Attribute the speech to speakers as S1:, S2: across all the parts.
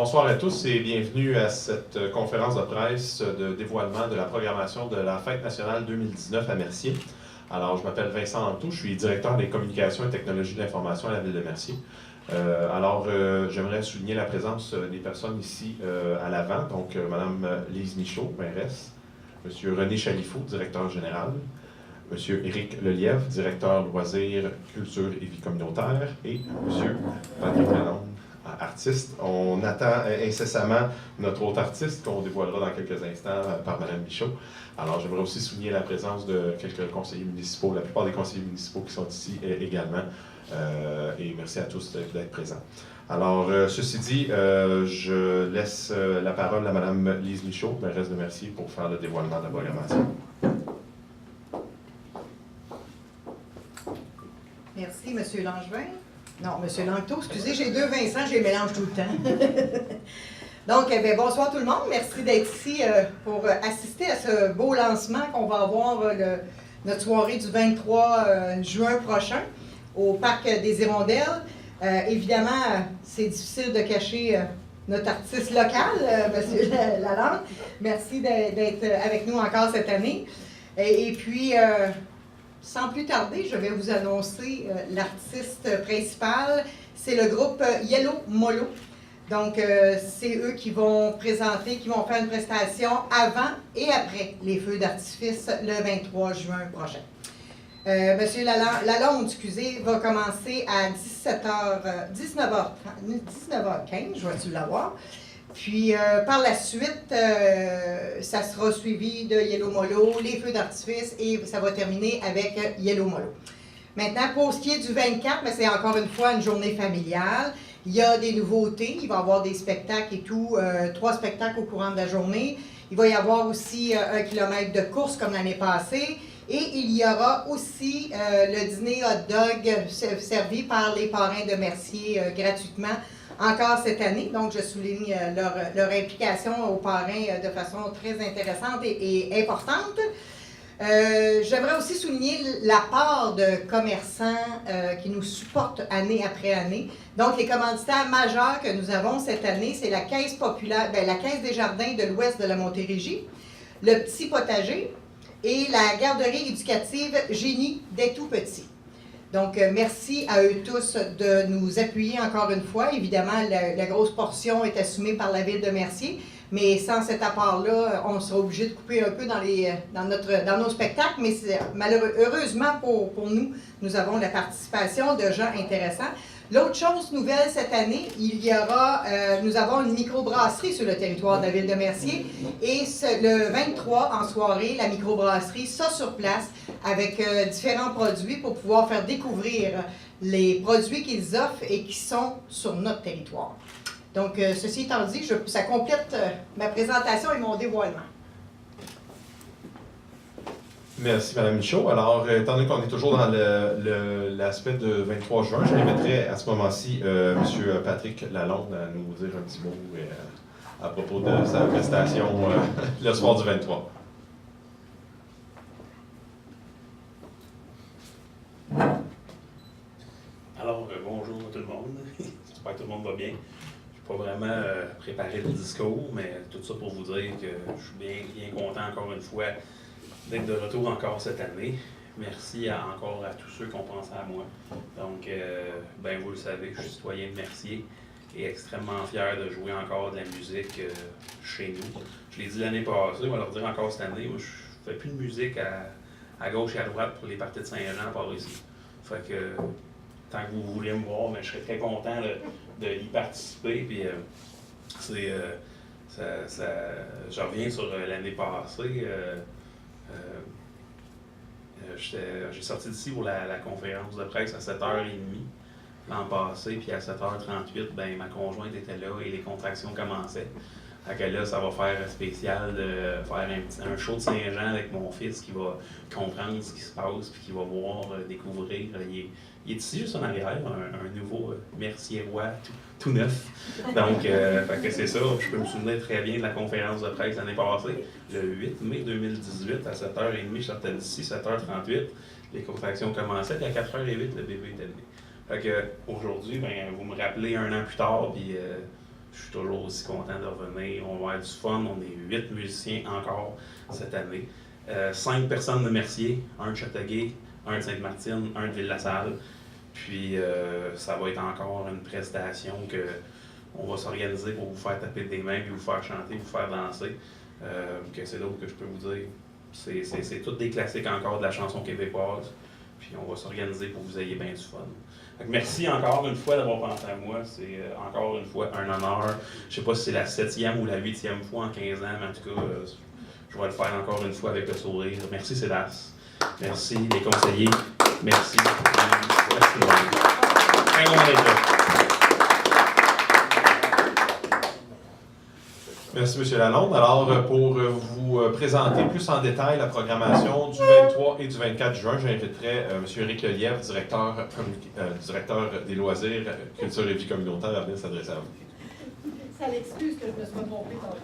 S1: Bonsoir à tous et bienvenue à cette conférence de presse de dévoilement de la programmation de la Fête nationale 2019 à Mercier. Alors, je m'appelle Vincent Lantou, je suis directeur des communications et technologies de l'information à la Ville de Mercier. J'aimerais souligner la présence des personnes ici à l'avant, donc Mme Lise Michaud, mairesse, M. René Chalifou, directeur général, M. Éric Lelièvre, directeur loisirs, culture et vie communautaire, et M. Patrick Lalonde, artiste. On attend incessamment notre autre artiste qu'on dévoilera dans quelques instants par Mme Michaud. Alors, j'aimerais aussi souligner la présence de quelques conseillers municipaux, la plupart des conseillers municipaux qui sont ici également. Et merci à tous d'être présents. Alors, ceci dit, je laisse la parole à Mme Lise Michaud, mairesse de Mercier, pour faire le dévoilement de la programmation.
S2: Merci, M. Langevin. Non, M. Langto, excusez, j'ai deux Vincent, je les mélange tout le temps. Donc, bonsoir tout le monde. Merci d'être ici pour assister à ce beau lancement qu'on va avoir notre soirée du 23 juin prochain au Parc des Hirondelles. Évidemment, c'est difficile de cacher notre artiste local, M. Lalonde. Merci d'être avec nous encore cette année. Et puis, sans plus tarder, je vais vous annoncer l'artiste principal. C'est le groupe Yellow Molo. Donc, c'est eux qui vont présenter, qui vont faire une prestation avant et après les feux d'artifice le 23 juin prochain. Monsieur Lalonde, excusez, va commencer à 19h15, je vais-tu l'avoir. Puis, par la suite, ça sera suivi de Yellow Molo, les feux d'artifice, et ça va terminer avec Yellow Molo. Maintenant, pour ce qui est du 24, c'est encore une fois une journée familiale. Il y a des nouveautés, il va y avoir des spectacles et tout, 3 spectacles au courant de la journée. Il va y avoir aussi 1 kilomètre de course comme l'année passée. Et il y aura aussi le dîner hot dog servi par les parrains de Mercier gratuitement encore cette année. Donc, je souligne leur implication aux parrains de façon très intéressante et importante. J'aimerais aussi souligner la part de commerçants qui nous supportent année après année. Donc, les commanditaires majeurs que nous avons cette année, c'est la Caisse populaire, la Caisse des jardins de l'Ouest de la Montérégie, le Petit Potager et la garderie éducative Génie des Tout-Petits. Donc, merci à eux tous de nous appuyer encore une fois. Évidemment, la grosse portion est assumée par la Ville de Mercier, mais sans cet apport-là, on sera obligé de couper un peu dans nos spectacles, mais heureusement pour nous, nous avons la participation de gens intéressants. L'autre chose nouvelle cette année, nous avons une microbrasserie sur le territoire de la Ville de Mercier et le 23 en soirée, la microbrasserie sera sur place avec différents produits pour pouvoir faire découvrir les produits qu'ils offrent et qui sont sur notre territoire. Donc, ceci étant dit, ça complète ma présentation et mon dévoilement.
S1: Merci, Mme Michaud. Alors, étant donné qu'on est toujours dans l'aspect de 23 juin, je remettrai à ce moment-ci M. Patrick Lalonde à nous dire un petit mot à propos de sa prestation le soir du 23.
S3: Alors, bonjour tout le monde. J'espère que tout le monde va bien. Je n'ai pas vraiment préparé le discours, mais tout ça pour vous dire que je suis bien content encore une fois d'être de retour encore cette année. Merci encore à tous ceux qui ont pensé à moi. Donc, vous le savez, je suis citoyen de Mercier et extrêmement fier de jouer encore de la musique chez nous. Je l'ai dit l'année passée, on va leur dire encore cette année, moi je ne fais plus de musique à gauche et à droite pour les parties de Saint-Jean par ici. Fait que tant que vous voulez me voir, mais je serais très content de y participer. Puis, je reviens sur l'année passée. J'ai sorti d'ici pour la conférence de presse à 7h30 l'an passé, puis à 7h38, ma conjointe était là et les contractions commençaient. Fait que là, ça va faire spécial de faire un show de Saint-Jean avec mon fils qui va comprendre ce qui se passe, puis qui va voir, découvrir. Il est ici juste en arrière, un nouveau Mercier-Roi tout neuf. Donc, fait que c'est ça. Je peux me souvenir très bien de la conférence de presse l'année passée, le 8 mai 2018, à 7h30, je sortais d'ici, 7h38. Les contractions commençaient, puis à 4h08, le bébé était né. Fait que aujourd'hui, vous me rappelez un an plus tard, puis Je suis toujours aussi content de revenir. On va avoir du fun. On est 8 musiciens encore cette année. 5 personnes de Mercier, un de Châteauguay, un de Sainte-Martine, un de Ville-la-Salle. Puis ça va être encore une prestation qu'on va s'organiser pour vous faire taper des mains, puis vous faire chanter, vous faire danser. Que c'est d'autre que je peux vous dire. C'est tous des classiques encore de la chanson québécoise. Puis on va s'organiser pour que vous ayez bien du fun. Donc, merci encore une fois d'avoir pensé à moi. C'est encore une fois un honneur. Je ne sais pas si c'est la 7e ou la 8e fois en 15 ans, mais en tout cas, je vais le faire encore une fois avec le sourire. Merci Cédas. Merci les conseillers. Merci. Merci. Très bon d'être là.
S1: Merci, M. Lalonde. Alors, pour vous présenter plus en détail la programmation du 23 et du 24 juin, j'inviterai M. Éric Lelièvre, directeur des loisirs, culture et vie communautaire, à venir s'adresser à vous.
S2: Ça l'excuse que je me sois trompée tantôt.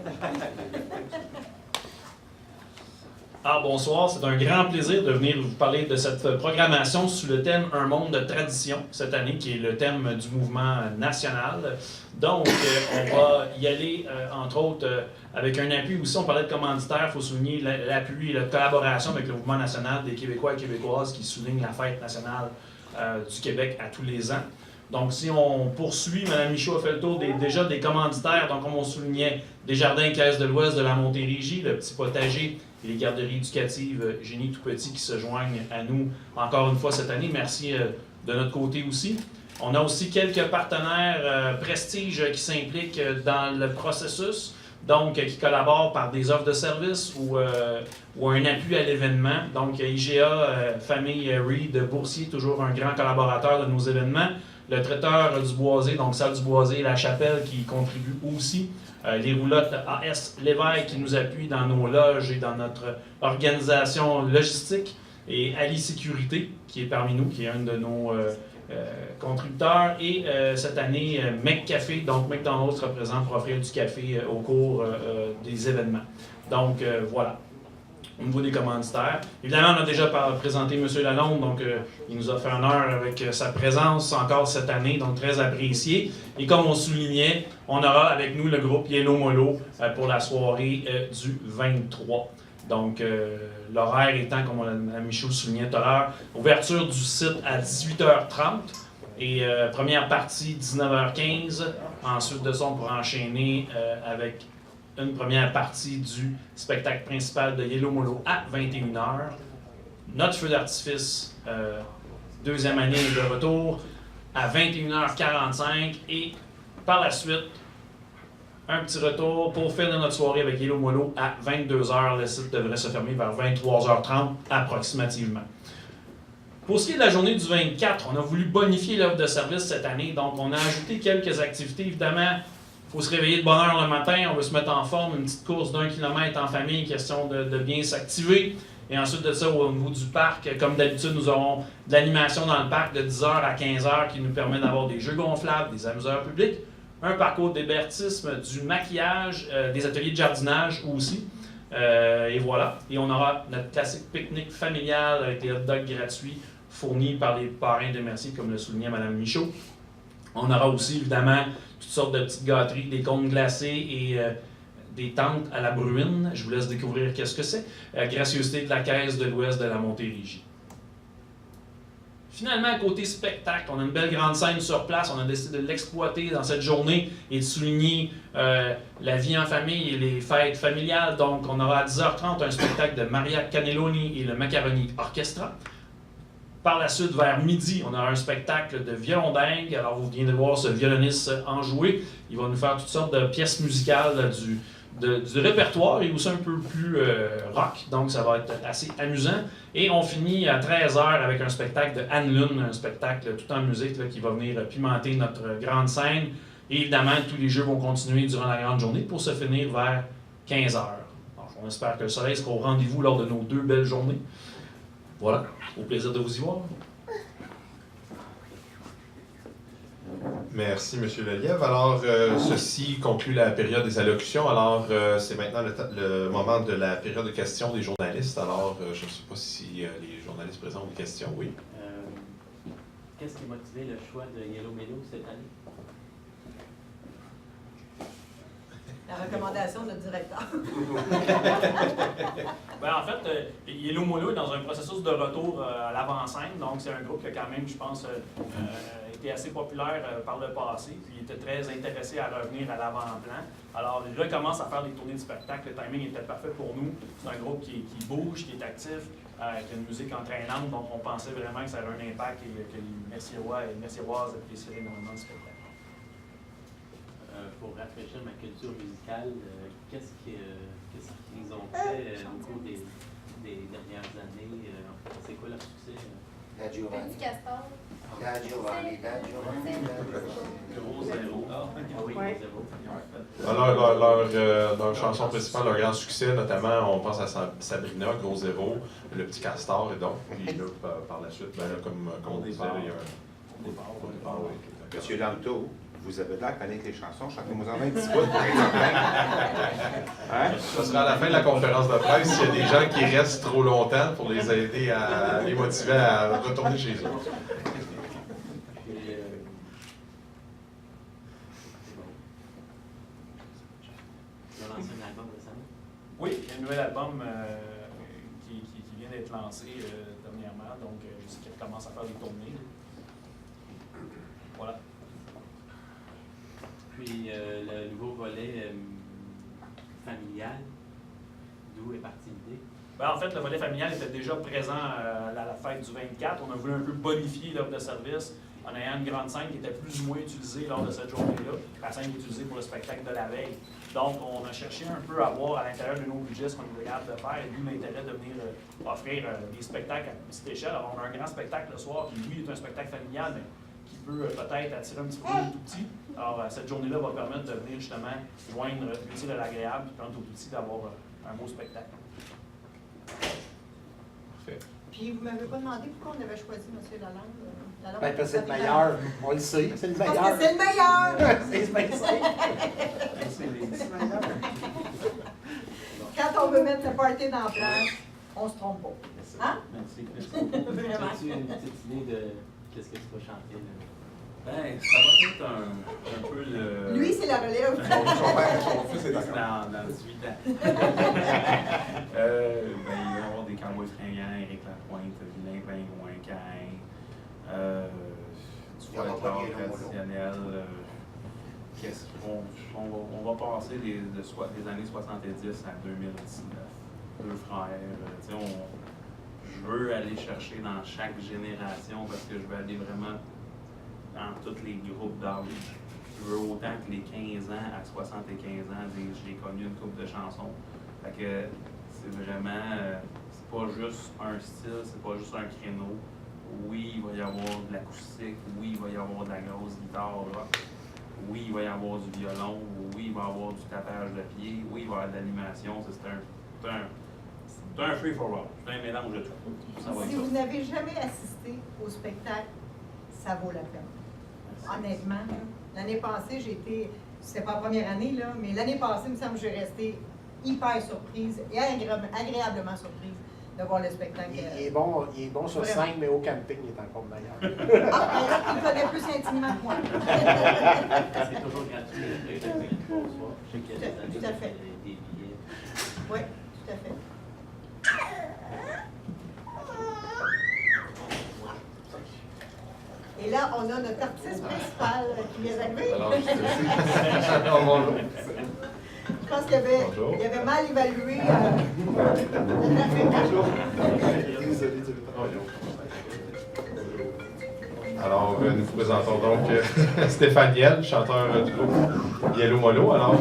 S4: Bonsoir, c'est un grand plaisir de venir vous parler de cette programmation sous le thème Un monde de tradition cette année, qui est le thème du mouvement national. Donc, on va y aller, entre autres, avec un appui aussi. On parlait de commanditaires, il faut souligner l'appui et la collaboration avec le mouvement national des Québécois et Québécoises qui souligne la fête nationale du Québec à tous les ans. Donc, si on poursuit, Mme Michaud a fait le tour déjà des commanditaires. Donc, comme on soulignait, Desjardins Caisse de l'Ouest de la Montérégie, le Petit Potager et les garderies éducatives Génie Tout Petit qui se joignent à nous encore une fois cette année. Merci de notre côté aussi. On a aussi quelques partenaires prestige qui s'impliquent dans le processus, donc qui collaborent par des offres de services ou un appui à l'événement. Donc, IGA, Famille Reed, Boursier, toujours un grand collaborateur de nos événements. Le traiteur du Boisé, donc Salle du Boisé et La Chapelle qui contribuent aussi. Les roulottes AS Lévesque qui nous appuient dans nos loges et dans notre organisation logistique. Et Ali Sécurité qui est parmi nous, qui est un de nos contributeurs. Et cette année, McCafé, donc McDonald's sera présent pour offrir du café au cours des événements. Donc voilà. Au niveau des commanditaires. Évidemment, on a déjà présenté M. Lalonde, donc il nous a fait honneur avec sa présence encore cette année, donc très apprécié. Et comme on soulignait, on aura avec nous le groupe Yellow Molo pour la soirée du 23. Donc, l'horaire étant, comme Mme Michaud soulignait tout à l'heure, ouverture du site à 18h30 et première partie 19h15. Ensuite de ça, on pourra enchaîner avec une première partie du spectacle principal de Yellow Molo à 21h. Notre feu d'artifice, deuxième année de retour, à 21h45. Et par la suite, un petit retour pour finir notre soirée avec Yellow Molo à 22h. Le site devrait se fermer vers 23h30 approximativement. Pour ce qui est de la journée du 24, on a voulu bonifier l'offre de service cette année. Donc, on a ajouté quelques activités. Évidemment, il faut se réveiller de bonne heure le matin, on veut se mettre en forme, une petite course d'1 kilomètre en famille, question de bien s'activer. Et ensuite de ça, au niveau du parc, comme d'habitude, nous aurons de l'animation dans le parc de 10h à 15h qui nous permet d'avoir des jeux gonflables, des amuseurs publics, un parcours d'hébertisme, du maquillage, des ateliers de jardinage aussi. Et voilà. Et on aura notre classique pique-nique familial avec des hot dogs gratuits fournis par les parrains de Mercier, comme le soulignait Mme Michaud. On aura aussi, évidemment, toutes sortes de petites gâteries, des cônes glacés et des tentes à la bruine. Je vous laisse découvrir qu'est-ce que c'est. Gracieuseté de la Caisse de l'Ouest de la Montérégie. Finalement, côté spectacle, on a une belle grande scène sur place. On a décidé de l'exploiter dans cette journée et de souligner la vie en famille et les fêtes familiales. Donc, on aura à 10h30 un spectacle de Maria Cannelloni et le Macaroni Orchestra. Par la suite, vers midi, on aura un spectacle de violon dingue. Alors, vous viendrez voir ce violoniste enjoué. Il va nous faire toutes sortes de pièces musicales du répertoire et aussi un peu plus rock. Donc, ça va être assez amusant. Et on finit à 13h avec un spectacle de Anne Lune, un spectacle tout en musique là, qui va venir pimenter notre grande scène. Et évidemment, tous les jeux vont continuer durant la grande journée pour se finir vers 15h. Donc, on espère que le soleil sera au rendez-vous lors de nos 2 belles journées. Voilà, au plaisir de vous y voir.
S1: Merci, M. Lelièvre. Alors, ceci conclut la période des allocutions. Alors, c'est maintenant le moment de la période de questions des journalistes. Alors, je ne sais pas si les journalistes présents ont des questions. Oui.
S5: Qu'est-ce qui a motivé le choix de Yellow Molo cette année?
S2: La recommandation de notre directeur.
S4: Ben, en fait, Yellow Molo est dans un processus de retour à l'avant-scène, donc c'est un groupe qui a quand même, je pense, été assez populaire par le passé, puis il était très intéressé à revenir à l'avant-plan. Alors, il recommence à faire des tournées de spectacle, le timing était parfait pour nous. C'est un groupe qui bouge, qui est actif, qui a une musique entraînante, donc on pensait vraiment que ça avait un impact et que les Merciérois et les Merciéroises apprécieraient énormément le spectacle.
S5: Pour rafraîchir ma culture musicale, qu'est-ce qu'ils ont fait au cours des dernières années? C'est quoi leur succès?
S6: Da Giovanni.
S7: Petit castor.
S6: Da Giovanni, da Giovanni, da Giovanni.
S5: Gros zéro. Ah oui,
S2: Ouais.
S5: gros zéro.
S1: Leur chanson principale, leur grand succès, notamment, on pense à Sabrina, Gros Zéro, Le Petit Castor, et donc, puis là, par la suite, ben là, comme on disait, il y a un départ, oui.
S6: Monsieur Lanto, vous avez l'air de connaître les chansons. Chantez-moi en un petit bout, par exemple. Hein?
S1: Ça sera à la fin de la conférence de presse s'il y a des gens qui restent trop longtemps pour les aider à les motiver à retourner chez eux.
S5: Puis, c'est bon. Ils ont lancé un album récemment.
S4: Oui, il y a un nouvel album qui vient d'être lancé dernièrement, donc je sais qu'il commence à faire des tournées. Voilà.
S5: Puis le nouveau volet familial, d'où est partie l'idée?
S4: Ben, en fait, le volet familial était déjà présent à la fête du 24. On a voulu un peu bonifier l'offre de service en ayant une grande scène qui était plus ou moins utilisée lors de cette journée-là. La scène est utilisée pour le spectacle de la veille. Donc, on a cherché un peu à voir à l'intérieur de nos budgets ce qu'on est capable de faire, et d'où l'intérêt de venir offrir des spectacles à petite échelle. Alors, on a un grand spectacle le soir, qui lui est un spectacle familial, mais qui peut peut-être attirer un petit peu les tout petits. Alors, cette journée-là va permettre de venir justement joindre l'utile à l'agréable, puis permettre aux tout petits d'avoir un beau spectacle.
S1: Parfait.
S2: Puis vous ne m'avez pas demandé pourquoi on avait choisi M. Lalande.
S8: Ben, parce que c'est le meilleur. On le sait, c'est le meilleur.
S2: Parce que c'est le meilleur!
S8: C'est bien simple.
S2: Quand on veut mettre le party dans la place, on ne se trompe pas. Hein?
S5: Merci.
S2: Vraiment.
S5: As-tu une petite idée de qu'est-ce que tu vas chanter? Là?
S3: Ben, ça va être un peu le...
S2: Lui, c'est la relève.
S6: Son fils est d'accord.
S3: Dans 18 ans. Ben, il va y avoir des Cowboys fringants, Éric Lapointe, Vilain Pingouin, Caïn, du
S6: Il y aura pas
S3: folklore
S6: bien long,
S3: traditionnel. Qu'est-ce on va passer des années 70 à 2019. Deux frères. Tu sais, je veux aller chercher dans chaque génération parce que je veux aller vraiment dans tous les groupes d'âge. Je veux autant que les 15 ans à 75 ans disent j'ai connu une couple de chansons. Fait que c'est vraiment, c'est pas juste un style, c'est pas juste un créneau. Oui, il va y avoir de l'acoustique, oui, il va y avoir de la grosse guitare rock, oui, il va y avoir du violon, oui, il va y avoir du tapage de pied, oui, il va y avoir de l'animation. C'est un free for all. C'est un mélange de tout. Ça va être
S2: Si
S3: ça.
S2: vous n'avez jamais assisté au spectacle, ça vaut la peine. Honnêtement, là, l'année passée, c'était pas la première année, là, mais l'année passée, il me semble que j'ai resté hyper surprise et agréablement surprise de voir le spectacle.
S8: Il est bon sur
S2: Vraiment.
S8: scène, mais au camping, il est encore meilleur.
S2: Ah, il connaît plus intimement que moi.
S5: C'est toujours gratuit. Bonsoir. Je sais qu'il y a des années
S2: Tout à fait.
S5: des billets.
S2: Oui, tout à fait. Et là, on a notre artiste principal qui vient d'arriver.
S1: Alors, alors, bonjour.
S2: Je pense qu'il avait,
S1: Bonjour.
S2: il avait mal évalué le trafic.
S1: Alors, nous vous présentons donc Stéphane Yel, chanteur du groupe Yellow Molo. Alors,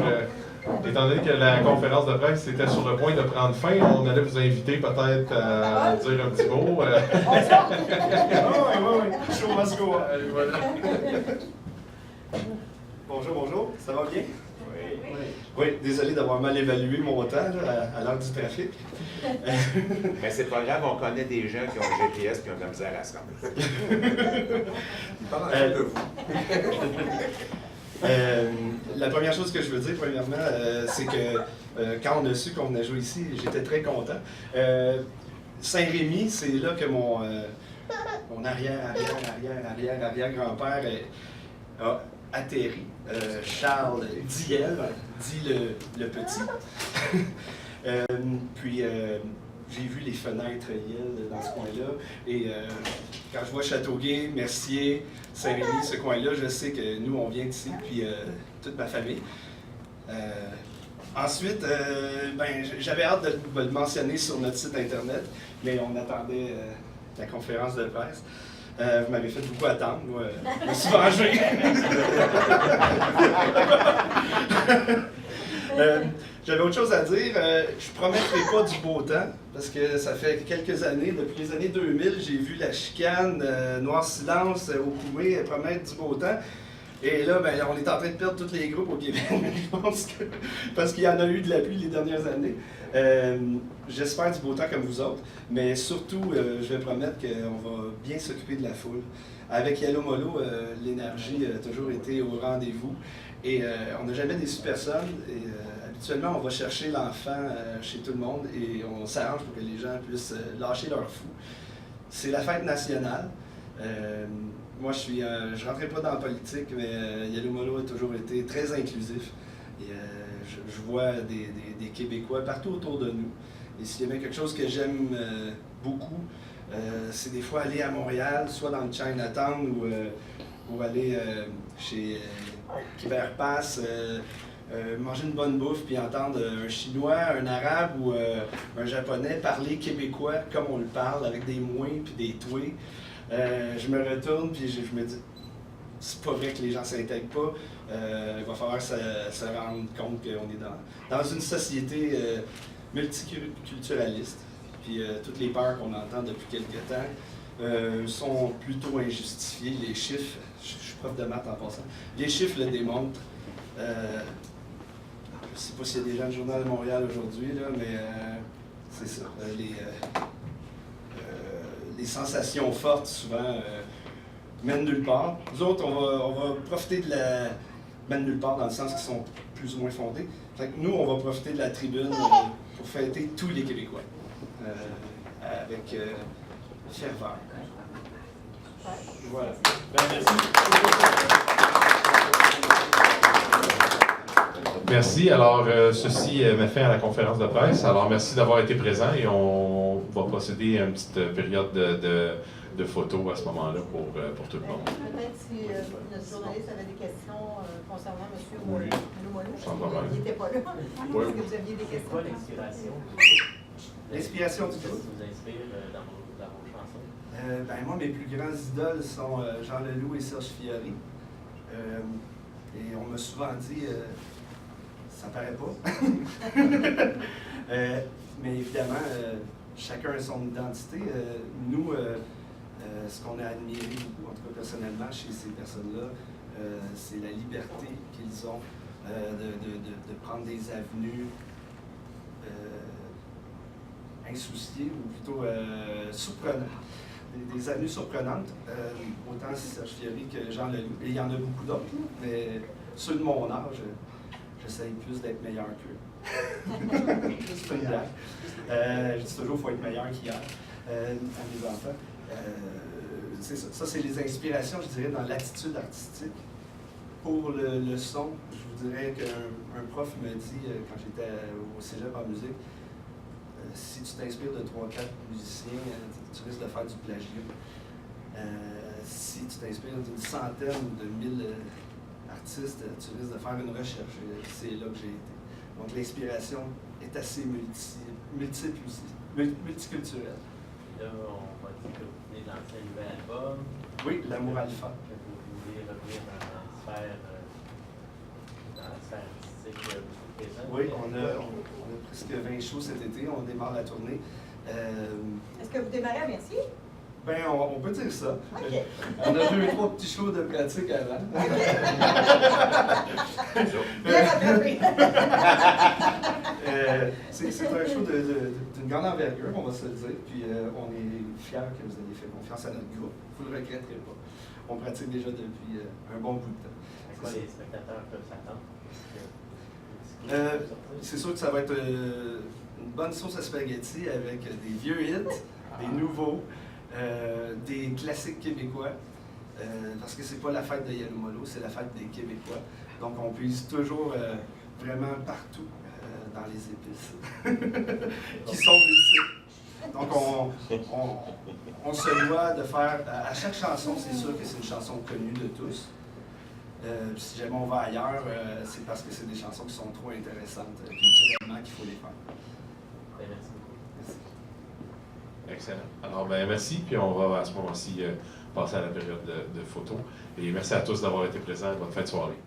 S1: étant donné que la conférence de presse était sur le point de prendre fin, on allait vous inviter peut-être à dire un petit mot.
S2: On sort.
S9: Oui. Show must go on.
S1: Voilà.
S9: Bonjour, ça va bien? Oui, désolé d'avoir mal évalué mon temps là, à l'heure du trafic.
S6: Mais c'est pas grave, on connaît des gens qui ont le GPS qui ont de la misère à se rendre. Ils parlent un peu de vous.
S9: La première chose que je veux dire, premièrement, c'est que quand on a su qu'on venait jouer ici, j'étais très content. Saint-Rémy, c'est là que mon arrière-grand-père a atterri. Charles Diel, dit le petit. Puis j'ai vu les fenêtres Yel dans ce coin-là. Et quand je vois Châteauguay, Mercier, Saint-Rémy, ce coin-là, je sais que nous, on vient d'ici, puis toute ma famille. Ensuite, j'avais hâte de le mentionner sur notre site Internet, mais on attendait la conférence de presse. Vous m'avez fait beaucoup attendre, moi, je me suis vengé. J'avais autre chose à dire. Je ne promettrai pas du beau temps, parce que ça fait quelques années, depuis les années 2000, j'ai vu la chicane, Noir Silence, au Koumé, promettre du beau temps. Et là, on est en train de perdre tous les groupes au Québec, je pense que, parce qu'il y en a eu de la pluie les dernières années. J'espère du beau temps comme vous autres, mais surtout, je vais promettre qu'on va bien s'occuper de la foule. Avec Yellow Molo, l'énergie a toujours été au rendez-vous et on n'a jamais déçu personne. Et habituellement, on va chercher l'enfant chez tout le monde et on s'arrange pour que les gens puissent lâcher leur fou. C'est la fête nationale. Moi, je ne rentrais pas dans la politique, mais Yellow Molo a toujours été très inclusif. Et je vois des Québécois partout autour de nous. Et s'il y avait quelque chose que j'aime beaucoup, c'est des fois aller à Montréal, soit dans le Chinatown ou aller chez Kiber Pass, manger une bonne bouffe puis entendre un Chinois, un Arabe ou un Japonais parler québécois comme on le parle, avec des moins puis des toués. Je me retourne puis je me dis, c'est pas vrai que les gens ne s'intègrent pas. Il va falloir se rendre compte qu'on est dans une société multiculturaliste. Puis toutes les peurs qu'on entend depuis quelques temps sont plutôt injustifiées. Les chiffres, je suis prof de maths en passant, les chiffres le démontrent. Je ne sais pas s'il y a des gens du Journal de Montréal aujourd'hui, mais c'est ça. Les sensations fortes, souvent, mènent nulle part. Nous autres, on va profiter de la... mènent nulle part dans le sens qu'ils sont plus ou moins fondés. Fait que nous, on va profiter de la tribune pour fêter tous les Québécois. Avec ferveur. Voilà.
S1: Merci. Alors, ceci met fin à la conférence de presse. Alors, merci d'avoir été présent et on va procéder à une petite période de photos à ce moment-là pour tout le monde.
S2: Peut-être si notre journaliste avait des questions concernant M.
S1: Oui.
S2: Molo.
S1: Sans problème.
S2: Il n'était pas là.
S1: Oui.
S2: Est-ce que vous aviez des
S5: C'est
S2: questions?
S5: quoi l'inspiration?
S9: L'inspiration du
S5: Qu'est-ce
S9: groupe?
S5: qui vous inspire dans vos chansons?
S9: Moi, mes plus grands idoles sont Jean Leloup et Serge Fiori. Et on m'a souvent dit, ça paraît pas. Mais évidemment, chacun a son identité. Nous, ce qu'on a admiré beaucoup, en tout cas personnellement, chez ces personnes-là, c'est la liberté qu'ils ont de prendre des avenues insouciées ou plutôt surprenantes. Des avenues surprenantes, autant Serge Fiori que Jean Leloup. Et il y en a beaucoup d'autres, mais ceux de mon âge, j'essaye plus d'être meilleur qu'eux. C'est une blague. Je dis toujours qu'il faut être meilleur qu'hier à mes enfants. C'est ça. Ça, c'est les inspirations, je dirais, dans l'attitude artistique. Pour le son, je vous dirais qu'un prof me dit, quand j'étais au cégep en musique, si tu t'inspires de 3-4 musiciens, tu risques de faire du plagiat. Si tu t'inspires d'une centaine de 1000 artistes, tu risques de faire une recherche. C'est là que j'ai été. Donc l'inspiration est assez multiple aussi, multiculturelle.
S5: Là, on va dire que vous venez de lancer un nouvel album.
S9: Oui, L'amour alpha.
S5: Que vous voulez revenir dans la sphère artistique présente.
S9: Oui, on a presque 20 shows cet été, on démarre la tournée.
S2: Est-ce que vous démarrez à Mercier?
S9: On peut dire ça.
S2: OK.
S9: On a 2-3 petits shows de pratique avant.
S2: Bien rattrapé.
S9: C'est un show d'une grande envergure, on va se le dire. Puis on est fiers que vous ayez fait confiance à notre groupe. Vous ne le regretterez pas. On pratique déjà depuis un bon bout de temps.
S5: À quoi les spectateurs peuvent s'attendre?
S9: C'est sûr que ça va être une bonne sauce à spaghetti avec des vieux hits, des nouveaux, des classiques québécois. parce que c'est pas la fête de Yellow Molo, c'est la fête des Québécois. Donc on puise toujours vraiment partout dans les épices qui sont multiples. Donc on se doit de faire, à chaque chanson, c'est sûr que c'est une chanson connue de tous. Si jamais on va ailleurs, c'est parce que c'est des chansons qui sont trop intéressantes culturellement qu'il faut les faire.
S5: Merci beaucoup.
S9: Merci.
S1: Excellent. Alors, ben, merci. Puis on va à ce moment-ci passer à la période de photos. Et merci à tous d'avoir été présents. Bonne fin de soirée.